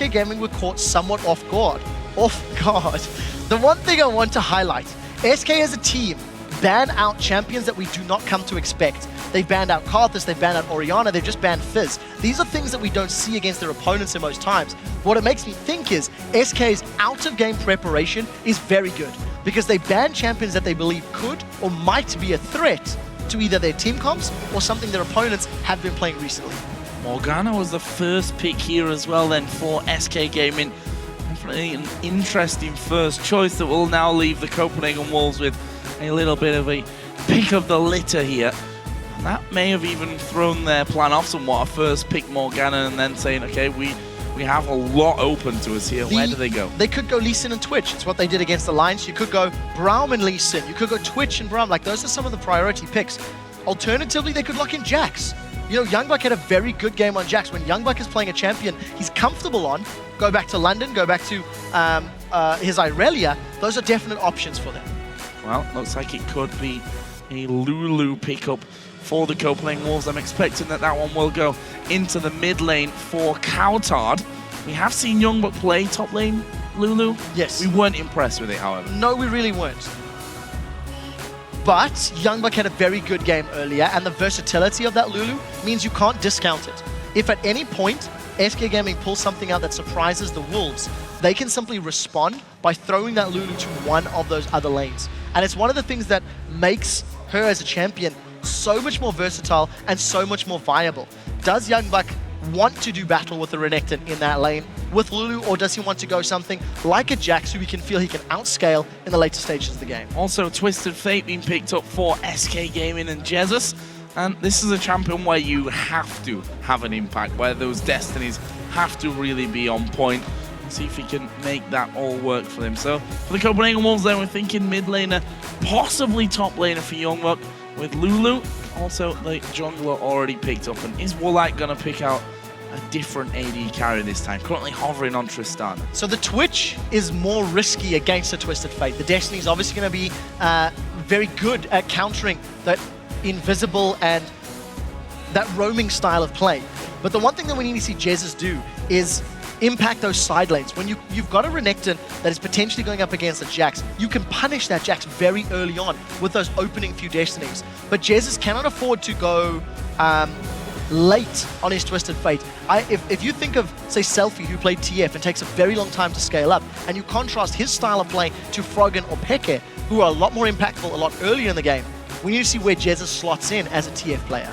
SK Gaming were caught somewhat off guard. The one thing I want to highlight, SK as a team ban out champions that we do not come to expect. They've banned out Karthus, they've banned out Orianna, they've just banned Fizz. These are things that we don't see against their opponents in most times. What it makes me think is SK's out-of-game preparation is very good because they ban champions that they believe could or might be a threat to either their team comps or something their opponents have been playing recently. Morgana was the first pick here as well then for SK Gaming. Definitely an interesting first choice that will now leave the Copenhagen Wolves with a little bit of a pick of the litter here. And that may have even thrown their plan off somewhat. First pick Morgana and then saying, okay, we have a lot open to us here. Where do they go? They could go Lee Sin and Twitch. It's what they did against Alliance. You could go Braum and Lee Sin. You could go Twitch and Braum. Like, those are some of the priority picks. Alternatively, they could lock in Jax. You know, YoungBuck had a very good game on Jax. When YoungBuck is playing a champion he's comfortable on, go back to London, go back to his Irelia, those are definite options for them. Well, looks like it could be a Lulu pickup for the Copenhagen Wolves. I'm expecting that one will go into the mid lane for cowTard. We have seen YoungBuck play top lane Lulu. Yes. We weren't impressed with it, however. No, we really weren't. But YoungBuck had a very good game earlier, and the versatility of that Lulu means you can't discount it. If at any point SK Gaming pulls something out that surprises the Wolves, they can simply respond by throwing that Lulu to one of those other lanes. And it's one of the things that makes her as a champion so much more versatile and so much more viable. Does YoungBuck want to do battle with the Renekton in that lane with Lulu, or does he want to go something like a Jax who he can feel he can outscale in the later stages of the game? Also, Twisted Fate being picked up for SK Gaming and Jesiz. And this is a champion where you have to have an impact, where those destinies have to really be on point. See if he can make that all work for him. So for the Copenhagen Wolves then, we're thinking mid laner, possibly top laner for YoungBuck with Lulu. Also, the jungler already picked up. And is Woolite going to pick out a different AD carry this time? Currently hovering on Tristan. So the Twitch is more risky against the Twisted Fate. The Destiny is obviously going to be very good at countering that invisible and that roaming style of play. But the one thing that we need to see Jesiz do is impact those side lanes. When you've got a Renekton that is potentially going up against a Jax, you can punish that Jax very early on with those opening few Destinies. But Jesiz cannot afford to go late on his Twisted Fate. If you think of, say, Selfie, who played TF and takes a very long time to scale up, and you contrast his style of play to Froggen or Peke, who are a lot more impactful a lot earlier in the game, we need to see where Jesiz slots in as a TF player.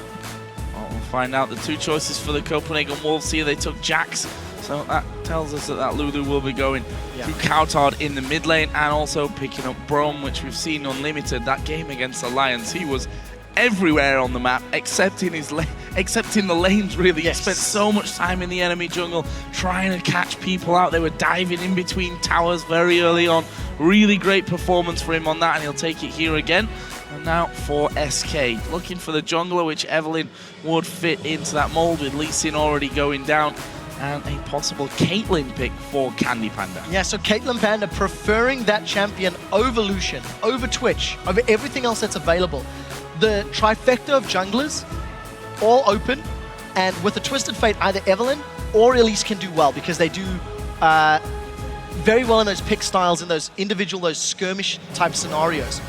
Well, we'll find out. The two choices for the Copenhagen Wolves here, they took Jax. So that tells us that Lulu will be going through cowTard in the mid lane and also picking up Braum, which we've seen unlimited. That game against Alliance, he was everywhere on the map except in the lanes, really. He spent so much time in the enemy jungle trying to catch people out. They were diving in between towers very early on. Really great performance for him on that, and he'll take it here again. And now for SK, looking for the jungler, which Evelyn would fit into that mold, with Lee Sin already going down. And a possible Caitlyn pick for CandyPanda. Yeah, so CandyPanda preferring that champion over Lucian, over Twitch, over everything else that's available. The trifecta of junglers, all open, and with a Twisted Fate, either Evelyn or Elise can do well because they do very well in those pick styles, in those individual, those skirmish type scenarios.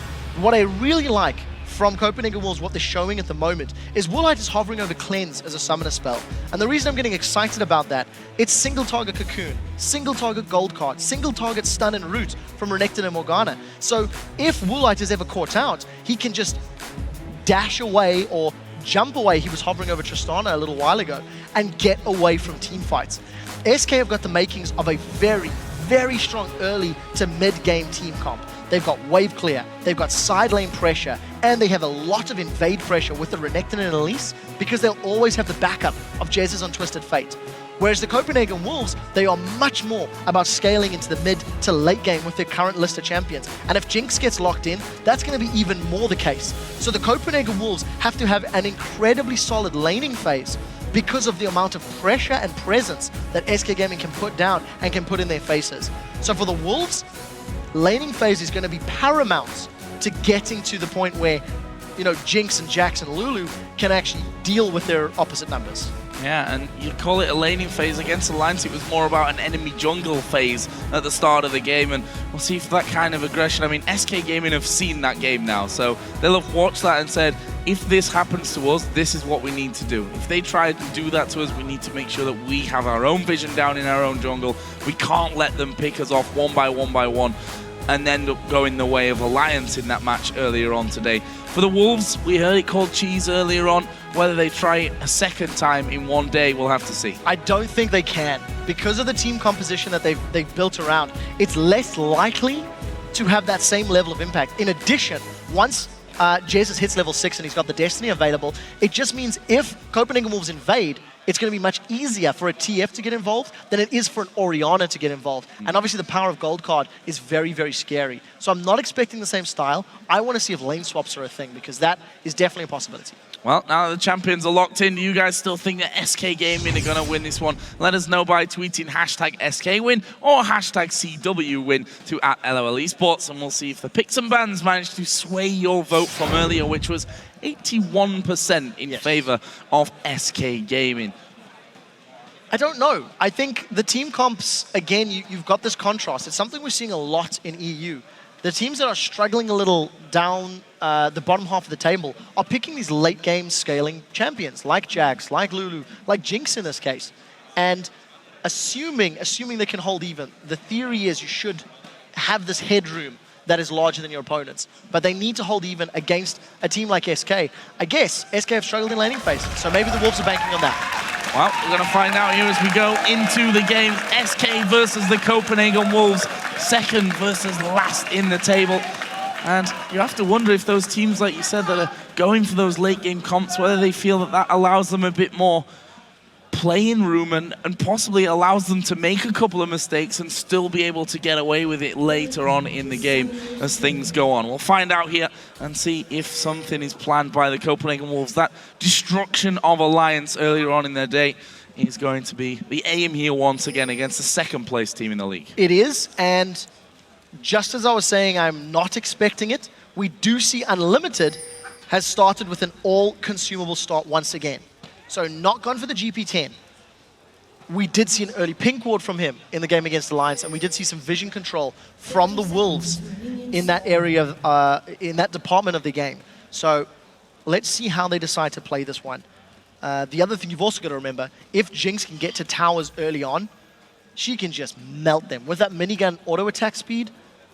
What I really like from Copenhagen Wolves, what they're showing at the moment, is Woolite is hovering over Cleanse as a summoner spell. And the reason I'm getting excited about that, it's single target Cocoon, single target Gold Card, single target Stun and Root from Renekton and Morgana. So if Woolite is ever caught out, he can just dash away or jump away. He was hovering over Tristana a little while ago and get away from team fights. SK have got the makings of a very, very strong early to mid-game team comp. They've got wave clear, they've got side lane pressure, and they have a lot of invade pressure with the Renekton and Elise because they'll always have the backup of Jesiz on Twisted Fate. Whereas the Copenhagen Wolves, they are much more about scaling into the mid to late game with their current list of champions. And if Jinx gets locked in, that's going to be even more the case. So the Copenhagen Wolves have to have an incredibly solid laning phase because of the amount of pressure and presence that SK Gaming can put down and can put in their faces. So for the Wolves, laning phase is going to be paramount to getting to the point where, you know, Jinx and Jax and Lulu can actually deal with their opposite numbers. Yeah, and you call it a laning phase. Against Alliance, it was more about an enemy jungle phase at the start of the game, and we'll see if that kind of aggression. I mean, SK Gaming have seen that game now, so they'll have watched that and said, if this happens to us, this is what we need to do. If they try to do that to us, we need to make sure that we have our own vision down in our own jungle. We can't let them pick us off one by one and end up going the way of Alliance in that match earlier on today. For the Wolves, we heard it called cheese earlier on. Whether they try it a second time in one day, we'll have to see. I don't think they can. Because of the team composition that they've built around, it's less likely to have that same level of impact. In addition, once Jesiz hits level 6 and he's got the Destiny available, it just means if Copenhagen Wolves invade, it's going to be much easier for a TF to get involved than it is for an Orianna to get involved. And obviously the power of Gold Card is very, very scary. So I'm not expecting the same style. I want to see if lane swaps are a thing, because that is definitely a possibility. Well, now the champions are locked in. Do you guys still think that SK Gaming are going to win this one? Let us know by tweeting hashtag SKWin or hashtag CWWin to @LOL Esports, and we'll see if the picks and bans managed to sway your vote from earlier, which was 81% in favor of SK Gaming. I don't know. I think the team comps, again, you've got this contrast. It's something we're seeing a lot in EU. The teams that are struggling a little down the bottom half of the table are picking these late game scaling champions, like Jax, like Lulu, like Jinx in this case. And assuming they can hold even, the theory is you should have this headroom that is larger than your opponents. But they need to hold even against a team like SK. I guess SK have struggled in laning phase, so maybe the Wolves are banking on that. Well, we're going to find out here as we go into the game. SK versus the Copenhagen Wolves, second versus last in the table. And you have to wonder if those teams, like you said, that are going for those late game comps, whether they feel that that allows them a bit more playing room and possibly allows them to make a couple of mistakes and still be able to get away with it later on in the game as things go on. We'll find out here and see if something is planned by the Copenhagen Wolves. That destruction of Alliance earlier on in their day is going to be the aim here once again against the second place team in the league. It is, and just as I was saying, I'm not expecting it. We do see Unlimited has started with an all-consumable start once again. So not gone for the GP10. We did see an early pink ward from him in the game against Alliance, and we did see some vision control from the Wolves in that area, in that department of the game. So let's see how they decide to play this one. The other thing you've also got to remember, if Jinx can get to towers early on, she can just melt them. With that minigun auto attack speed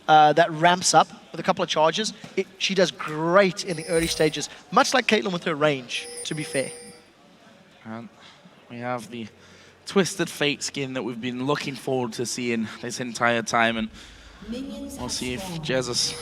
that ramps up with a couple of charges, she does great in the early stages, much like Caitlyn with her range, to be fair. And we have the Twisted Fate skin that we've been looking forward to seeing this entire time, and we'll see if Jesiz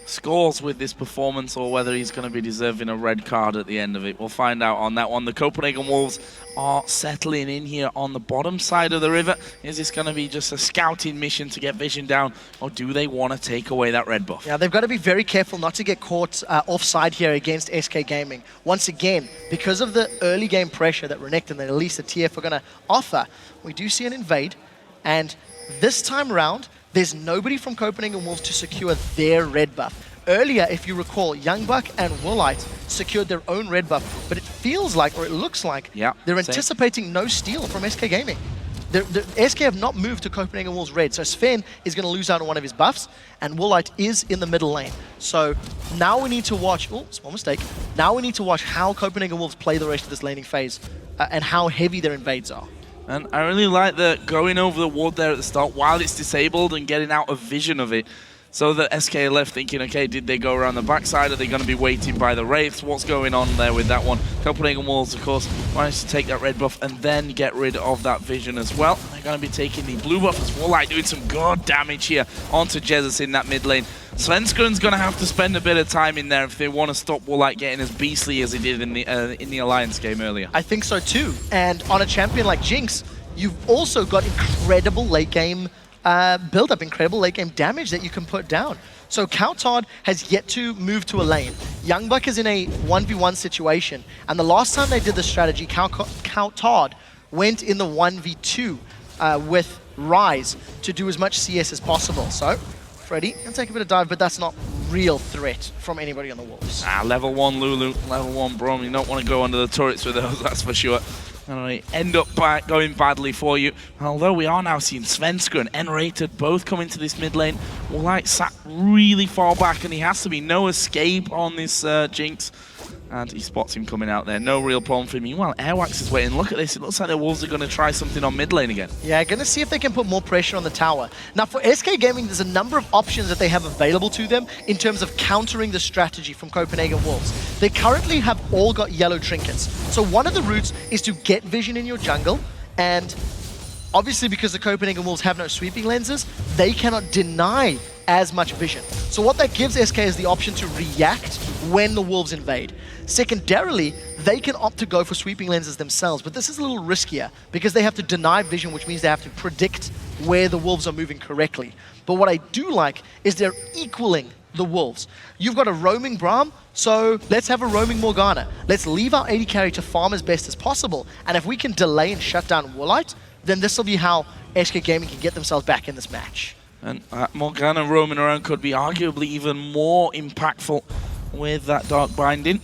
scores with this performance or whether he's going to be deserving a red card at the end of it. We'll find out on that one. The Copenhagen Wolves are settling in here on the bottom side of the river. Is this going to be just a scouting mission to get vision down, or do they want to take away that red buff? Yeah, they've got to be very careful not to get caught offside here against SK Gaming. Once again, because of the early game pressure that Renekton and Elise, the TF, are going to offer, we do see an invade, and this time around, there's nobody from Copenhagen Wolves to secure their red buff. Earlier, if you recall, YoungBuck and Woolite secured their own red buff, but it feels like, or it looks like, they're anticipating no steal from SK Gaming. The SK have not moved to Copenhagen Wolves red, so Sven is going to lose out on one of his buffs, and Woolite is in the middle lane. So now we need to watch, oh, small mistake, now we need to watch how Copenhagen Wolves play the rest of this laning phase and how heavy their invades are. And I really like the going over the ward there at the start while it's disabled and getting out of vision of it. So that SK are left thinking, okay, did they go around the backside? Are they going to be waiting by the Wraiths? What's going on there with that one? Copenhagen Wolves, of course, managed to take that red buff and then get rid of that vision as well. They're going to be taking the blue buff as Woolite, doing some good damage here onto Jesiz in that mid lane. Svenskeren's going to have to spend a bit of time in there if they want to stop Woolite getting as beastly as he did in the Alliance game earlier. I think so too. And on a champion like Jinx, you've also got incredible late game build up, incredible late game damage that you can put down. So cowTard has yet to move to a lane. YoungBuck is in a 1v1 situation, and the last time they did the strategy, cowTard went in the 1v2 with Rise to do as much CS as possible. So Freddy can take a bit of dive, but that's not real threat from anybody on the Wolves. Level 1 Lulu, level 1 Braum, you don't want to go under the turrets with those, that's for sure. And end up going badly for you. Although we are now seeing Svenskeren and Rated both come into this mid lane. Woolite sat really far back, and he has to be no escape on this Jinx. And he spots him coming out there. No real problem for him. Meanwhile, Airwaks is waiting. Look at this. It looks like the Wolves are going to try something on mid lane again. Yeah, going to see if they can put more pressure on the tower. Now, for SK Gaming, there's a number of options that they have available to them in terms of countering the strategy from Copenhagen Wolves. They currently have all got yellow trinkets. So one of the routes is to get vision in your jungle, and obviously because the Copenhagen Wolves have no sweeping lenses, they cannot deny as much vision. So what that gives SK is the option to react when the Wolves invade. Secondarily, they can opt to go for sweeping lenses themselves, but this is a little riskier because they have to deny vision, which means they have to predict where the Wolves are moving correctly. But what I do like is they're equaling the Wolves. You've got a roaming Braum, so let's have a roaming Morgana. Let's leave our AD carry to farm as best as possible, and if we can delay and shut down Woolite, then this will be how SK Gaming can get themselves back in this match. And Morgana roaming around could be arguably even more impactful with that Dark Binding,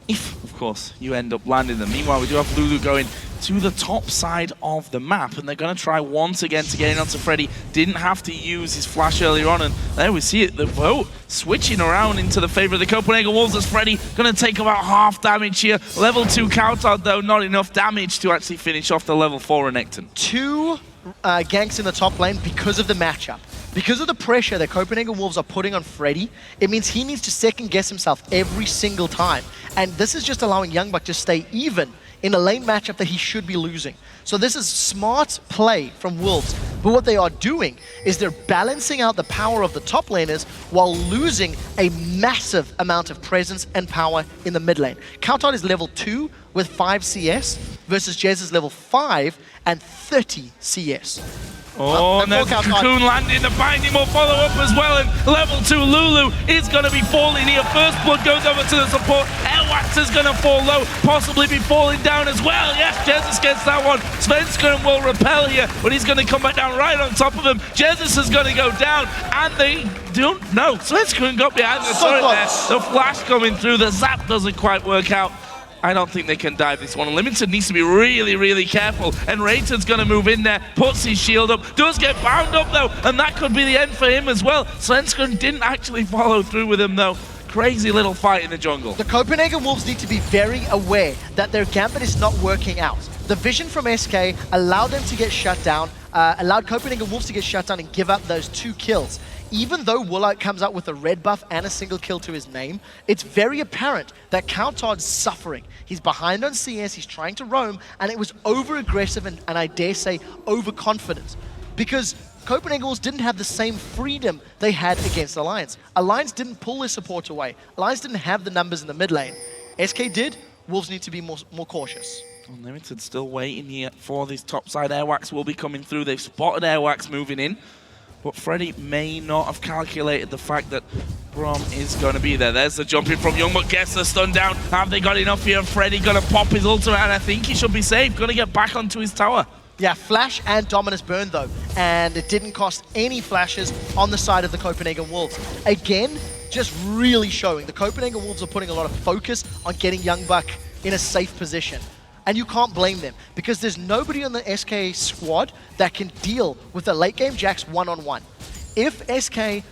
if, of course, you end up landing them. Meanwhile, we do have Lulu going to the top side of the map, and they're going to try once again to get in onto Freddy. Didn't have to use his flash earlier on, and there we see it, the vote switching around into the favor of the Copenhagen Wolves as Freddy going to take about half damage here. Level 2 cowTard, though, not enough damage to actually finish off the level 4 Renekton. 2 ganks in the top lane because of the matchup. Because of the pressure that Copenhagen Wolves are putting on Freddy, it means he needs to second guess himself every single time. And this is just allowing YoungBuck to stay even in a lane matchup that he should be losing. So this is smart play from Wolves. But what they are doing is they're balancing out the power of the top laners while losing a massive amount of presence and power in the mid lane. cowTard is level 2 with 5 CS versus Jesiz level 5 and 30 CS. Oh, and there's Cocoon landing, the binding will follow up as well, and level 2 Lulu is going to be falling here. First blood goes over to the support. Airwaks is going to fall low, possibly be falling down as well. Yes, Jesiz gets that one. Svenskeren will repel here, but he's going to come back down right on top of him. Jesiz is going to go down, and they don't know. Svenskeren got behind the turret there. The flash coming through, the zap doesn't quite work out. I don't think they can dive this one. Limited needs to be really, really careful. And Rated's going to move in there, puts his shield up, does get bound up though, and that could be the end for him as well. Svenskeren didn't actually follow through with him though. Crazy little fight in the jungle. The Copenhagen Wolves need to be very aware that their gambit is not working out. The vision from SK allowed them to get shut down, allowed Copenhagen Wolves to get shut down and give up those 2 kills. Even though Woolite comes out with a red buff and a single kill to his name, it's very apparent that cowTard's suffering. He's behind on CS, he's trying to roam, and it was over-aggressive and I dare say overconfident. Because Copenhagen Wolves didn't have the same freedom they had against Alliance. Alliance didn't pull their support away. Alliance didn't have the numbers in the mid lane. SK did. Wolves need to be more cautious. Unlimited still waiting here for this top side. Airwaks will be coming through. They've spotted Airwaks moving in. But Freddy may not have calculated the fact that Braum is going to be there. There's the jumping from YoungBuck, gets the stun down. Have they got enough here? Freddy going to pop his ultimate, and I think he should be safe. Going to get back onto his tower. Yeah, Flash and Dominus burn though, and it didn't cost any flashes on the side of the Copenhagen Wolves. Again, just really showing the Copenhagen Wolves are putting a lot of focus on getting YoungBuck in a safe position. And you can't blame them, because there's nobody on the SK squad that can deal with the late game Jax one-on-one. If SK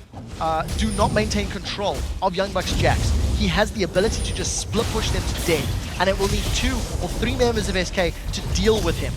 do not maintain control of YoungBuck's Jax, he has the ability to just split push them to death, and it will need 2 or 3 members of SK to deal with him.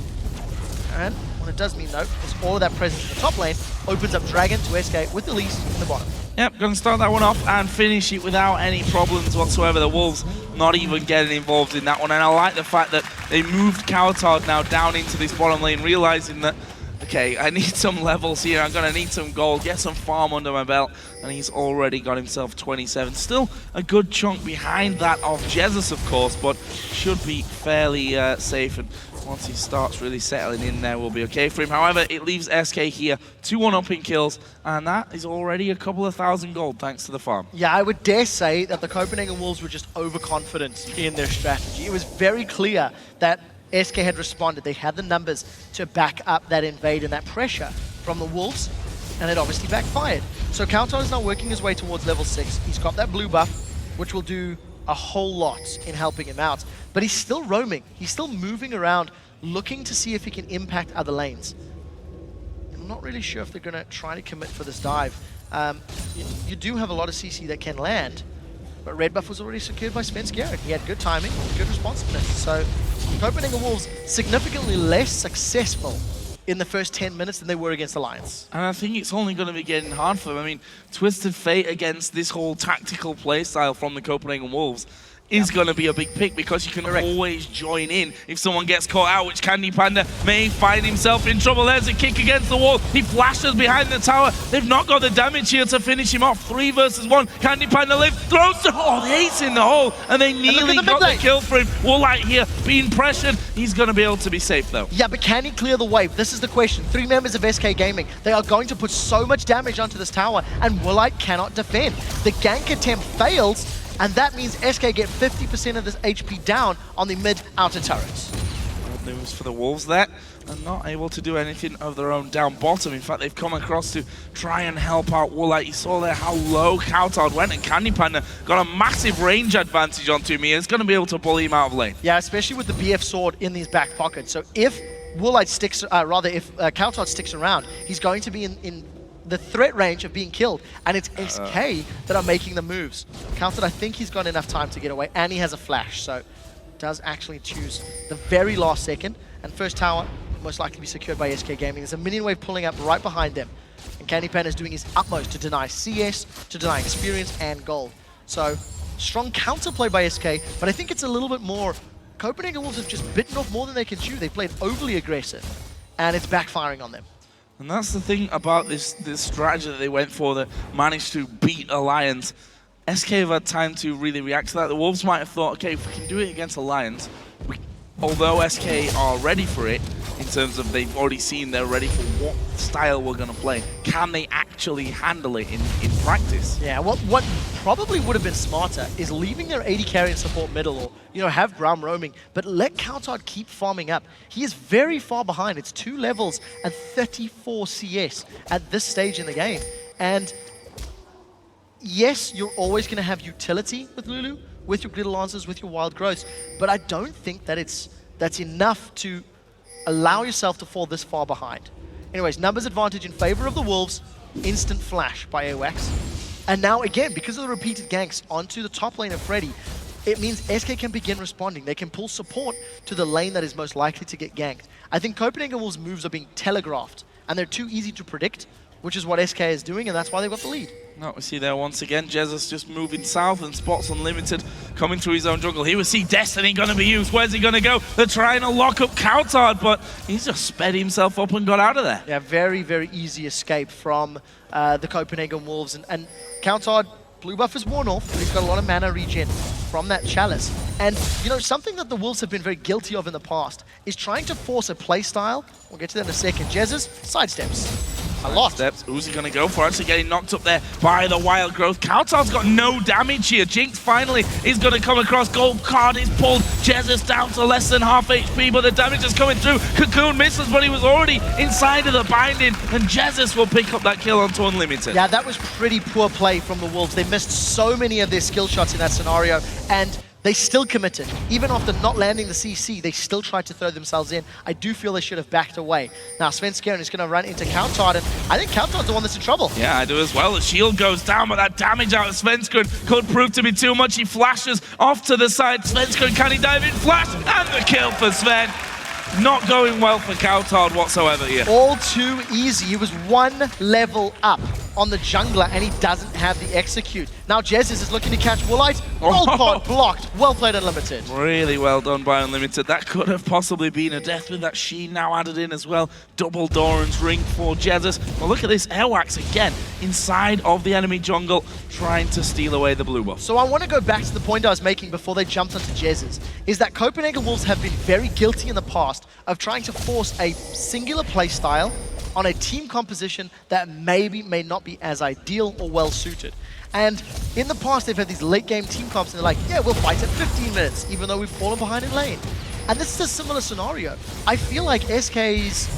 And what it does mean though, is all of that presence in the top lane opens up Dragon to SK with Elise in the bottom. Yep, going to start that one off and finish it without any problems whatsoever. The Wolves not even getting involved in that one. And I like the fact that they moved cowTard now down into this bottom lane, realizing that, okay, I need some levels here. I'm going to need some gold, get some farm under my belt. And he's already got himself 27. Still a good chunk behind that of Jesiz, of course, but should be fairly safe. And once he starts really settling in there, we'll be okay for him. However, it leaves SK here 2-1-up in kills, and that is already a couple of thousand gold thanks to the farm. Yeah, I would dare say that the Copenhagen Wolves were just overconfident in their strategy. It was very clear that SK had responded. They had the numbers to back up that invade and that pressure from the Wolves, and it obviously backfired. So cowTard is now working his way towards level 6. He's got that blue buff, which will do a whole lot in helping him out. But he's still roaming. He's still moving around, looking to see if he can impact other lanes. I'm not really sure if they're going to try to commit for this dive. You do have a lot of CC that can land, but red buff was already secured by Svenskeren. He had good timing, good responsiveness. So Copenhagen Wolves significantly less successful in the first 10 minutes than they were against Alliance. And I think it's only going to be getting hard for them. I mean, Twisted Fate against this whole tactical playstyle from the Copenhagen Wolves is going to be a big pick, because you can always join in if someone gets caught out, which CandyPanda may find himself in trouble. There's a kick against the wall. He flashes behind the tower. They've not got the damage here to finish him off. 3 versus 1. CandyPanda lives, throws the ace in the hole, and they nearly got the kill for him. Woolite here being pressured. He's going to be able to be safe though. Yeah, but can he clear the wave? This is the question. 3 members of SK Gaming. They are going to put so much damage onto this tower, and Woolite cannot defend. The gank attempt fails, and that means SK get 50% of this HP down on the mid-outer turrets. Good news for the Wolves there. They're not able to do anything of their own down bottom. In fact, they've come across to try and help out Woolite. You saw there how low cowTard went, and CandyPanda got a massive range advantage onto me. It's going to be able to bully him out of lane. Yeah, especially with the BF sword in his back pocket. So if Woolite sticks, if cowTard sticks around, he's going to be in the threat range of being killed, and it's SK that are making the moves. cowTard, I think he's got enough time to get away, and he has a flash, so does actually choose the very last second, and first tower most likely be secured by SK Gaming. There's a minion wave pulling up right behind them, and CandyPanda is doing his utmost to deny CS, to deny experience and gold. So strong counterplay by SK, but I think it's a little bit more. Copenhagen Wolves have just bitten off more than they can chew. They played overly aggressive, and it's backfiring on them. And that's the thing about this strategy that they went for, that managed to beat Alliance. SK have had time to really react to that. The Wolves might have thought, okay, if we can do it against Alliance, although SK are ready for it, in terms of they've already seen they're ready for what style we're going to play, can they actually handle it in practice? Yeah, what probably would have been smarter is leaving their AD carry and support middle, or have Braum roaming, but let cowTard keep farming up. He is very far behind. It's 2 levels and 34 CS at this stage in the game. And yes, you're always going to have utility with Lulu, with your Glitter Lancers, with your Wild Growths, but I don't think that that's enough to allow yourself to fall this far behind. Anyways, numbers advantage in favor of the Wolves. Instant flash by Airwaks. And now again, because of the repeated ganks onto the top lane of Freddy, it means SK can begin responding. They can pull support to the lane that is most likely to get ganked. I think Copenhagen Wolves' moves are being telegraphed, and they're too easy to predict, which is what SK is doing, and that's why they've got the lead. No, we see there once again, Jesiz just moving south, and Spots Unlimited coming through his own jungle. Here we see Destiny going to be used. Where's he going to go? They're trying to lock up cowTard, but he's just sped himself up and got out of there. Yeah, very, very easy escape from the Copenhagen Wolves. And cowTard, blue buff is worn off, but he's got a lot of mana regen from that chalice. And, something that the Wolves have been very guilty of in the past is trying to force a play style. We'll get to that in a second. Jesiz sidesteps. A lot. Steps. Who's he going to go for? Actually getting knocked up there by the Wild Growth. cowTard's got no damage here. Jinx finally is going to come across. Gold card is pulled. Jesiz down to less than half HP, but the damage is coming through. Cocoon misses, but he was already inside of the binding, and Jesiz will pick up that kill onto Unlimited. Yeah, that was pretty poor play from the Wolves. They missed so many of their skill shots in that scenario, and they still committed. Even after not landing the CC, they still tried to throw themselves in. I do feel they should have backed away. Now, Svenskeren is going to run into cowTard, and I think cowTard's the one that's in trouble. Yeah, I do as well. The shield goes down, but that damage out of Svenskeren could prove to be too much. He flashes off to the side. Svenskeren, can he dive in? Flash, and the kill for Sven. Not going well for cowTard whatsoever here. All too easy. He was 1 level up on the jungler, and he doesn't have the execute. Now Jesiz is looking to catch Woolite. Gold card blocked. Well played, Unlimited. Really well done by Unlimited. That could have possibly been a death with that Sheen now added in as well. Double Doran's ring for Jesiz. Well, look at this. Airwaks again inside of the enemy jungle, trying to steal away the blue buff. So I want to go back to the point I was making before they jumped onto Jesiz, is that Copenhagen Wolves have been very guilty in the past of trying to force a singular play style on a team composition that may not be as ideal or well suited. And in the past, they've had these late game team comps, and they're like, yeah, we'll fight at 15 minutes, even though we've fallen behind in lane. And this is a similar scenario. I feel like SK's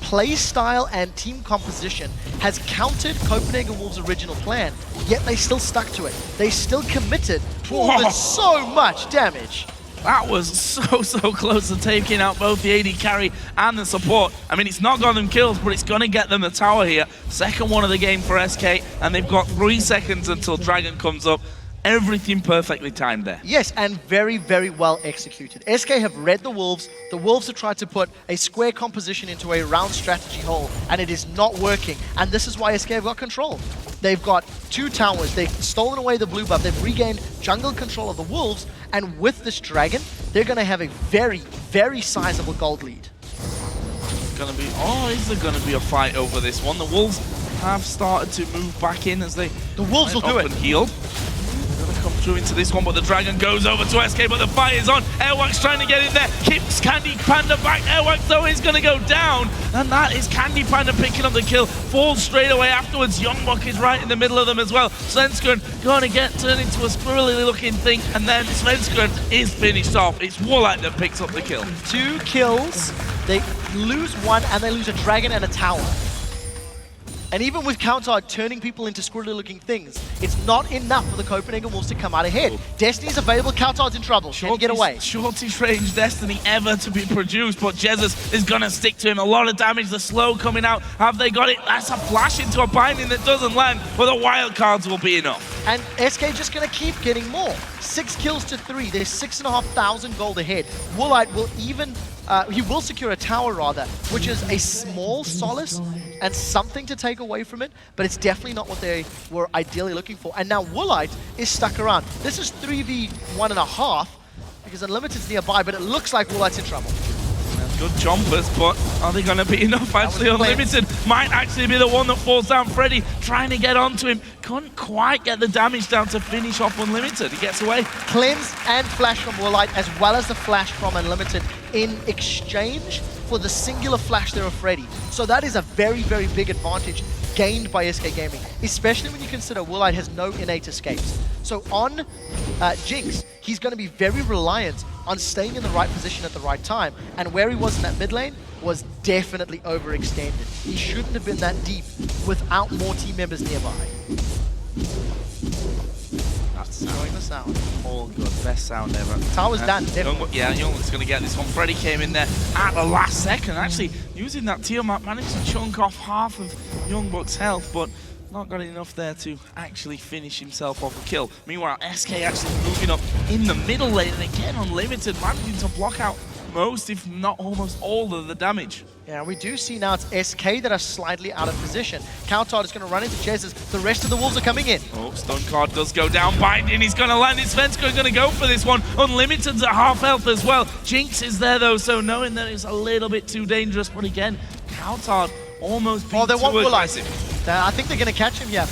play style and team composition has countered Copenhagen Wolves' original plan, yet they still stuck to it. They still committed to so much damage. That was so close to taking out both the AD carry and the support. I mean, it's not got them kills, but it's going to get them the tower here. Second one of the game for SK, and they've got 3 seconds until Dragon comes up. Everything perfectly timed there. Yes, and very, very well executed. SK have read the Wolves. The Wolves have tried to put a square composition into a round strategy hole, and it is not working. And this is why SK have got control. They've got 2 towers. They've stolen away the blue buff. They've regained jungle control of the Wolves. And with this Dragon, they're going to have a very, very sizable gold lead. Gonna be, is there going to be a fight over this one? The Wolves have started to move back in as they Wolves will do it. And healed. Come through into this one, but the Dragon goes over to SK, but the fight is on. Airwaks trying to get in there, keeps CandyPanda back. Airwaks though is going to go down, and that is CandyPanda picking up the kill. Falls straight away afterwards. YoungBuck is right in the middle of them as well. Svenskeren going to get turned into a squirrely looking thing, and then Svenskeren is finished off. It's Woolite that picks up the kill. 2 kills, they lose 1, and they lose a Dragon and a tower. And even with cowTard turning people into squirrely-looking things, it's not enough for the Copenhagen Wolves to come out ahead. Destiny's available, cowTard's in trouble. Can he get away? Shortest range Destiny ever to be produced, but Jesiz is going to stick to him. A lot of damage, the slow coming out. Have they got it? That's a flash into a binding that doesn't land, but the wild cards will be enough. And SK just going to keep getting more. 6 kills to 3. They're 6,500 gold ahead. Woolite will even... he will secure a tower rather, which is a small solace and something to take away from it, but it's definitely not what they were ideally looking for. And now Woolite is stuck around. This is 3v1.5 because Unlimited's nearby, but it looks like Woolite's in trouble. Good jumpers, but are they going to be enough? Actually, Unlimited might actually be the one that falls down. Freddy trying to get onto him. Couldn't quite get the damage down to finish off Unlimited. He gets away. Cleanse and flash from Woolite, as well as the flash from Unlimited in exchange for the singular flash there of Freddy. So that is a very, very big advantage gained by SK Gaming, especially when you consider Woolite has no innate escapes. So on Jinx, he's going to be very reliant on staying in the right position at the right time, and where he was in that mid lane was definitely overextended. He shouldn't have been that deep without more team members nearby. That's enjoying the sound. All good, best sound ever. Tower's done, definitely. YoungBuck's going to get this one. Freddy came in there at the last second, actually using that Tiamat, managed to chunk off half of YoungBuck's health, but not got enough there to actually finish himself off a kill. Meanwhile, SK actually moving up in the middle lane, and again Unlimited managing to block out most, if not almost all of the damage. Yeah, we do see now it's SK that are slightly out of position. cowTard is going to run into Jesiz. The rest of the Wolves are coming in. Oh, Stone Card does go down. Binding, he's going to land. Svenskeren going to go for this one. Unlimited's at half health as well. Jinx is there though, so knowing that it's a little bit too dangerous. But again, cowTard almost being they won't aggressive. I think they're going to catch him, yeah.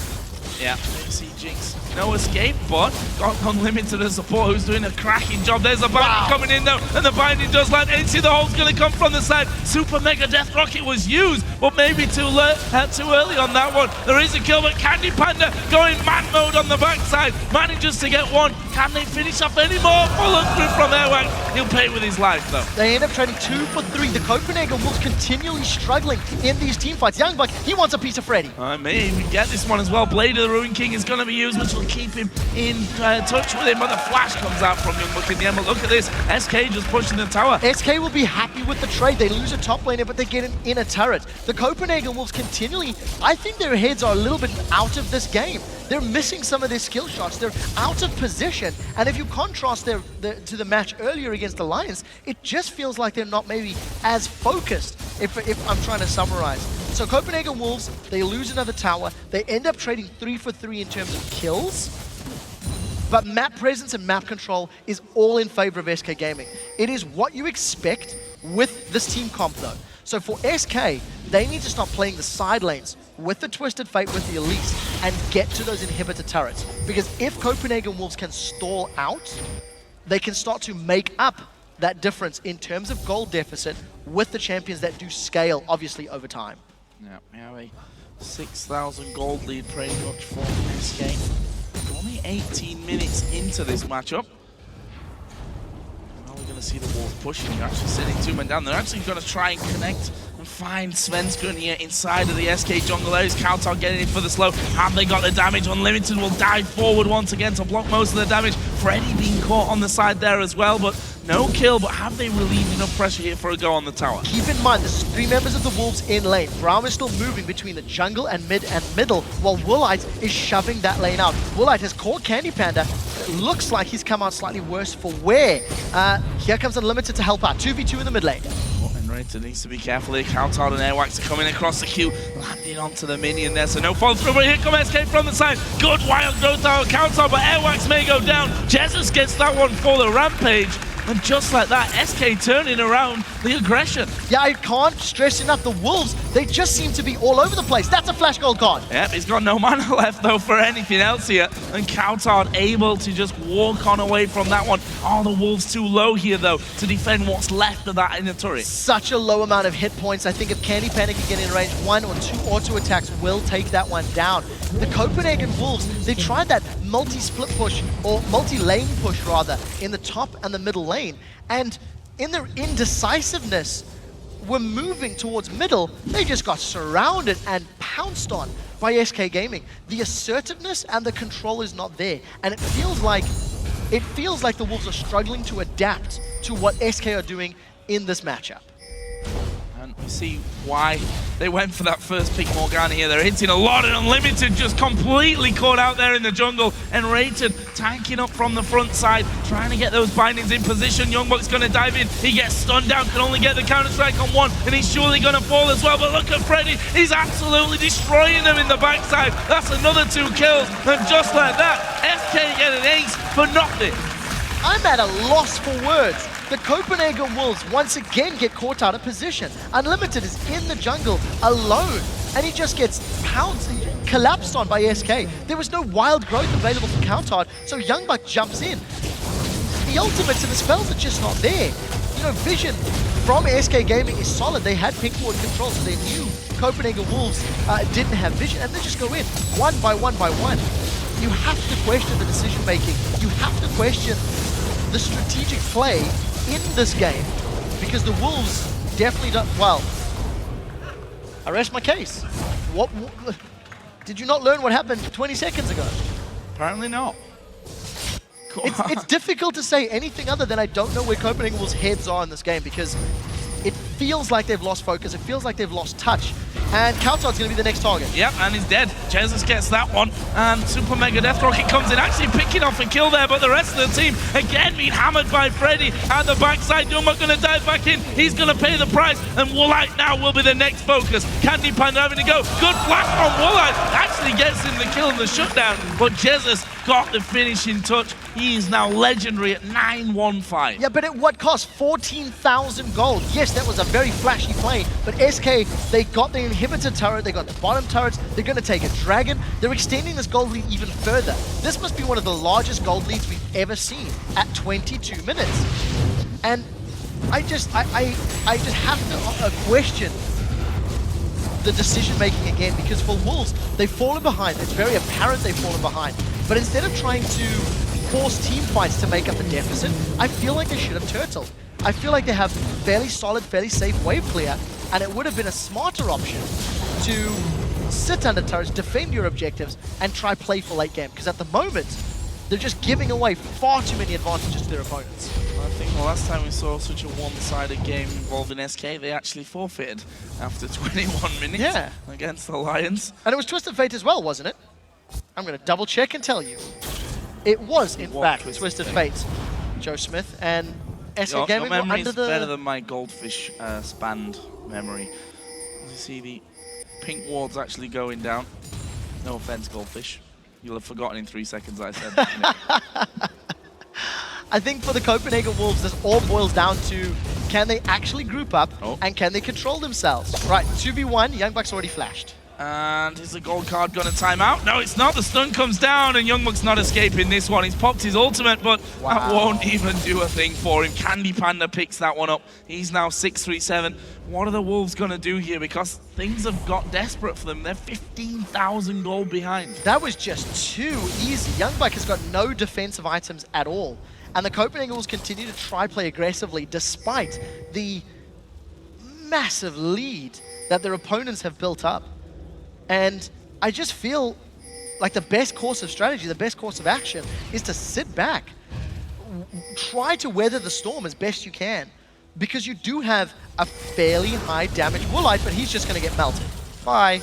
Yeah, you see Jinx. No escape, but got Unlimited as support, who's doing a cracking job. There's a binding coming in though, and the binding does land. And you see the hole's going to come from the side. Super Mega Death Rocket was used, but maybe too early on that one. There is a kill, but CandyPanda going man mode on the backside. Manages to get one. Can they finish off any more? Follow through from Airwaks. He'll pay with his life though. They end up trading 2 for 3. The Copenhagen Wolves continually struggling in these team fights. YoungBuck, he wants a piece of Freddy. Maybe we get this one as well. Blade of the Ruin King is going to be used, which will keep him in touch with him, but the flash comes out from YoungBuck in the end. But look at this, SK just pushing the tower. SK will be happy with the trade. They lose a top laner, but they get an inner turret. The Copenhagen Wolves continually, I think their heads are a little bit out of this game. They're missing some of their skill shots. They're out of position. And if you contrast to the match earlier against Alliance, it just feels like they're not maybe as focused, if I'm trying to summarize. So Copenhagen Wolves, they lose another tower. They end up trading 3 for 3 in terms of kills. But map presence and map control is all in favor of SK Gaming. It is what you expect with this team comp though. So for SK, they need to stop playing the side lanes with the Twisted Fate with the Elise and get to those inhibitor turrets. Because if Copenhagen Wolves can stall out, they can start to make up that difference in terms of gold deficit with the champions that do scale, obviously, over time. Yeah, we have a 6,000 gold lead pretty much for SK. Only 18 minutes into this matchup. Now we're going to see the Wolves pushing. They're actually sitting 2 men down. They're actually going to try and connect and find Svenskeren here inside of the SK jungle. There's cowTard getting in for the slow. Have they got the damage? Unlimited will dive forward once again to block most of the damage. Freddy being caught on the side there as well, but no kill. But have they relieved enough pressure here for a go on the tower? Keep in mind, there's 3 members of the Wolves in lane. Braum is still moving between the jungle and mid and middle, while Woolite is shoving that lane out. Woolite has caught CandyPanda. It looks like he's come out slightly worse for wear. Here comes Unlimited to help out. 2v2 in the mid lane. And Renekton needs to be careful here. cowTard and Airwaks are coming across the queue, landing onto the minion there, so no fall through. But here comes SK from the side. Good wild growth out of cowTard, but Airwaks may go down. Jesiz gets that one for the rampage. And just like that, SK turning around the aggression. Yeah, I can't stress enough, the Wolves, they just seem to be all over the place. That's a flash gold card. Yep, he's got no mana left though for anything else here. And cowTard able to just walk on away from that one. Oh, the Wolves too low here though to defend what's left of that inner turret. Such a low amount of hit points. I think if CandyPanda can get in range, 1 or 2 auto attacks will take that one down. The Copenhagen Wolves, they tried that multi-split push, or multi-lane push rather, in the top and the middle lane. And in their indecisiveness, were moving towards middle, they just got surrounded and pounced on by SK Gaming. The assertiveness and the control is not there. And it feels like the Wolves are struggling to adapt to what SK are doing in this matchup. And we see why they went for that first pick Morgana here. They're hitting a lot, and Unlimited just completely caught out there in the jungle. And Rated tanking up from the front side, trying to get those bindings in position. YoungBuck's going to dive in. He gets stunned down, can only get the counter-strike on one, and he's surely going to fall as well. But look at Freddy. He's absolutely destroying them in the backside. That's another 2 kills. And just like that, SK get an ace for nothing. I'm at a loss for words. The Copenhagen Wolves once again get caught out of position. Unlimited is in the jungle alone, and he just gets pounced, collapsed on by SK. There was no wild growth available for cowTard, so YoungBuck jumps in. The ultimates and the spells are just not there. You know, vision from SK Gaming is solid. They had pink ward control, so they knew Copenhagen Wolves didn't have vision, and they just go in, one by one by one. You have to question the decision making. You have to question the strategic play in this game, because the Wolves definitely don't. Well, I rest my case. What did you not learn what happened 20 seconds ago? Apparently not. It's difficult to say anything other than I don't know where Copenhagen Wolves' heads are in this game, because it feels like they've lost focus. It feels like they've lost touch. And cowTard's going to be the next target. Yep, and he's dead. Jesiz gets that one, and Super Mega Death Rocket comes in, actually picking off a kill there, but the rest of the team, again, being hammered by Freddy at the backside. YoungBuck going to dive back in. He's going to pay the price, and Woolite now will be the next focus. CandyPanda having to go. Good flash from Woolite. Actually gets him the kill and the shutdown, but Jesiz got the finishing touch. He is now legendary at 915. Yeah, but at what cost? 14,000 gold. Yes, that was a very flashy play, but SK, they got the inhibitor turret, they got the bottom turrets, they're going to take a dragon. They're extending this gold lead even further. This must be one of the largest gold leads we've ever seen at 22 minutes. And I just have to question the decision making again, because for Wolves, they've fallen behind. It's very apparent they've fallen behind. But instead of trying to force team fights to make up a deficit, I feel like they should have turtled. I feel like they have fairly solid, fairly safe wave clear, and it would have been a smarter option to sit under turrets, defend your objectives, and try play for late game. Because at the moment, they're just giving away far too many advantages to their opponents. I think the last time we saw such a one-sided game involving SK, they actually forfeited after 21 minutes against the Lions. And it was Twisted Fate as well, wasn't it? I'm going to double check and tell you. It was, in fact, Twisted Fate. Joe Smith and SK Gaming were under the... better than my goldfish spanned memory. As you see the pink wards actually going down. No offense, goldfish. You'll have forgotten in 3 seconds I said that. I think for the Copenhagen Wolves, this all boils down to, can they actually group up and can they control themselves? Right, 2v1, YoungBuck's already flashed. And is the gold card going to time out? No, it's not. The stun comes down, and YoungBuck's not escaping this one. He's popped his ultimate, but that won't even do a thing for him. CandyPanda picks that one up. He's now 6-3-7. What are the Wolves going to do here? Because things have got desperate for them. They're 15,000 gold behind. That was just too easy. YoungBuck has got no defensive items at all. And the Copenhagen Wolves continue to try play aggressively despite the massive lead that their opponents have built up. And I just feel like the best course of strategy, the best course of action is to sit back. Try to weather the storm as best you can, because you do have a fairly high damage Woolite, but he's just going to get melted. Bye.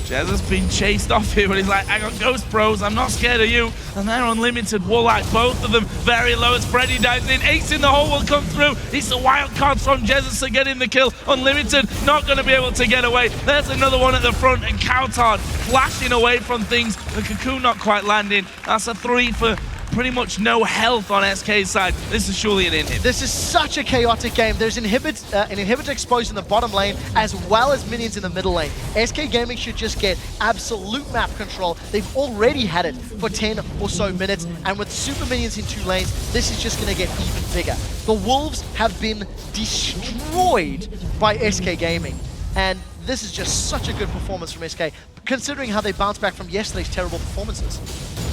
Jez has been chased off here, but he's like, I got Ghost Bros, I'm not scared of you. And they're unlimited Woolite, both of them very low as Freddy dives in. Ace in the hole will come through. It's the wild card from Jesiz to get in the kill. Unlimited, not going to be able to get away. There's another one at the front, and cowTard flashing away from things. The Cocoon not quite landing. That's a 3 for pretty much no health on SK's side. This is surely an inhib. This is such a chaotic game. There's an inhibitor exposed in the bottom lane, as well as minions in the middle lane. SK Gaming should just get absolute map control. They've already had it for 10 or so minutes, and with super minions in 2 lanes, this is just going to get even bigger. The Wolves have been destroyed by SK Gaming, and this is just such a good performance from SK, considering how they bounced back from yesterday's terrible performances.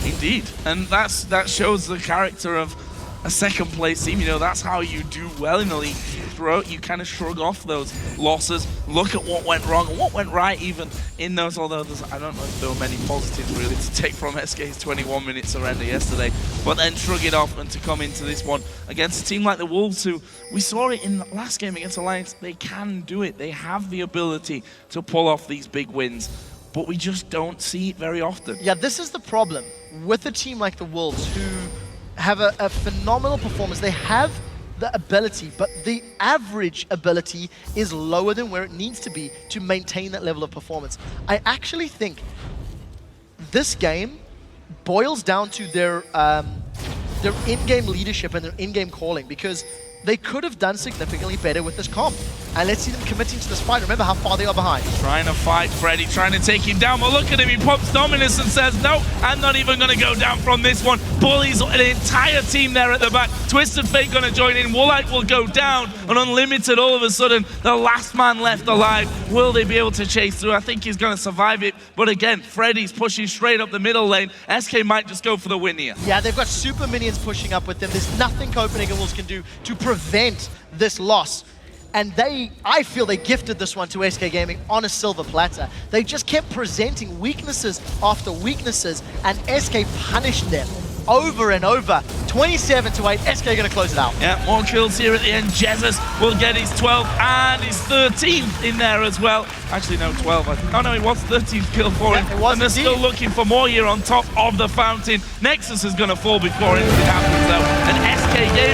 Indeed, and that shows the character of a second place team. You know, that's how you do well in the league. You kind of shrug off those losses, look at what went wrong and what went right even in those, although I don't know if there were many positives really to take from SK's 21-minute surrender yesterday, but then shrug it off and to come into this one against a team like the Wolves, who we saw it in the last game against Alliance. They can do it. They have the ability to pull off these big wins, but we just don't see it very often. Yeah, this is the problem with a team like the Wolves, who have a phenomenal performance. They have the ability, but the average ability is lower than where it needs to be to maintain that level of performance. I actually think this game boils down to their in-game leadership and their in-game calling, because they could have done significantly better with this comp. And let's see them committing to this fight. Remember how far they are behind. Trying to fight Freddy, trying to take him down. But look at him, he pops Dominus and says, no, I'm not even going to go down from this one. Bullies an entire team there at the back. Twisted Fate going to join in. Woolite will go down. And Unlimited, all of a sudden, the last man left alive. Will they be able to chase through? I think he's going to survive it. But again, Freddy's pushing straight up the middle lane. SK might just go for the win here. Yeah, they've got super minions pushing up with them. There's nothing Copenhagen Wolves can do to prevent this loss. And I feel they gifted this one to SK Gaming on a silver platter. They just kept presenting weaknesses after weaknesses, and SK punished them over and over. 27-8, SK gonna close it out. Yeah, more kills here at the end. Jesiz will get his 12th and his 13th in there as well. Actually, no, 12. Oh no, it was 13th kill for him. It was, and they're still looking for more here on top of the fountain. Nexus is gonna fall before anything happens though. And SK Gaming